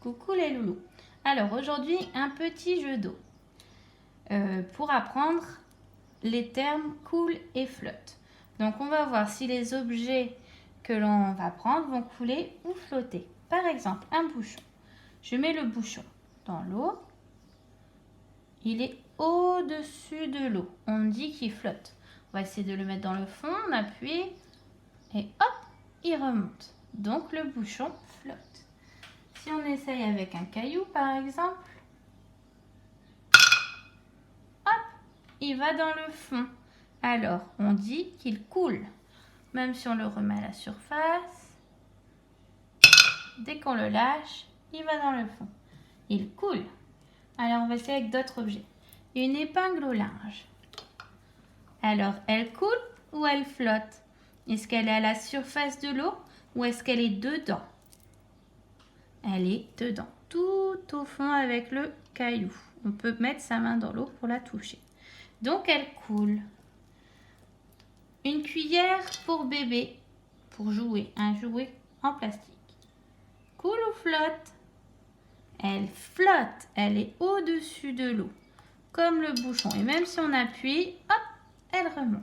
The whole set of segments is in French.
Coucou les loulous. Alors aujourd'hui, un petit jeu d'eau pour apprendre les termes coule et flotte. Donc on va voir si les objets que l'on va prendre vont couler ou flotter. Par exemple, un bouchon. Je mets le bouchon dans l'eau. Il est au-dessus de l'eau. On dit qu'il flotte. On va essayer de le mettre dans le fond, on appuie et hop, il remonte. Donc le bouchon flotte. Si on essaye avec un caillou, par exemple, hop, il va dans le fond. Alors, on dit qu'il coule. Même si on le remet à la surface, dès qu'on le lâche, il va dans le fond. Il coule. Alors, on va essayer avec d'autres objets. Une épingle au linge. Alors, elle coule ou elle flotte? Est-ce qu'elle est à la surface de l'eau ou est-ce qu'elle est dedans? Elle est dedans, tout au fond avec le caillou. On peut mettre sa main dans l'eau pour la toucher. Donc, elle coule. Une cuillère pour bébé, pour jouer, un jouet en plastique. Coule ou flotte? Elle flotte, elle est au-dessus de l'eau, comme le bouchon. Et même si on appuie, hop, elle remonte.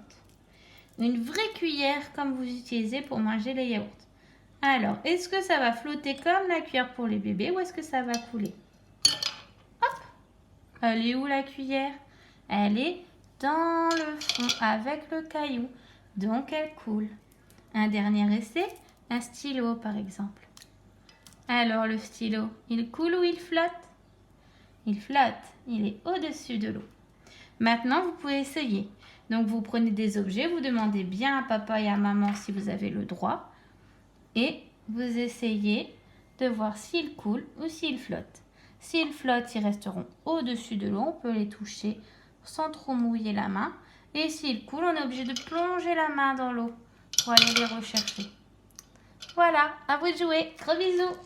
Une vraie cuillère comme vous utilisez pour manger les yaourts. Alors, est-ce que ça va flotter comme la cuillère pour les bébés ou est-ce que ça va couler? Hop! Elle est où la cuillère? Elle est dans le fond avec le caillou. Donc, elle coule. Un dernier essai, un stylo par exemple. Alors, le stylo, il coule ou il flotte? Il flotte. Il est au-dessus de l'eau. Maintenant, vous pouvez essayer. Donc, vous prenez des objets, vous demandez bien à papa et à maman si vous avez le droit. Et vous essayez de voir s'ils coulent ou s'ils flottent. S'ils flottent, ils resteront au-dessus de l'eau. On peut les toucher sans trop mouiller la main. Et s'ils coulent, on est obligé de plonger la main dans l'eau pour aller les rechercher. Voilà, à vous de jouer. Gros bisous.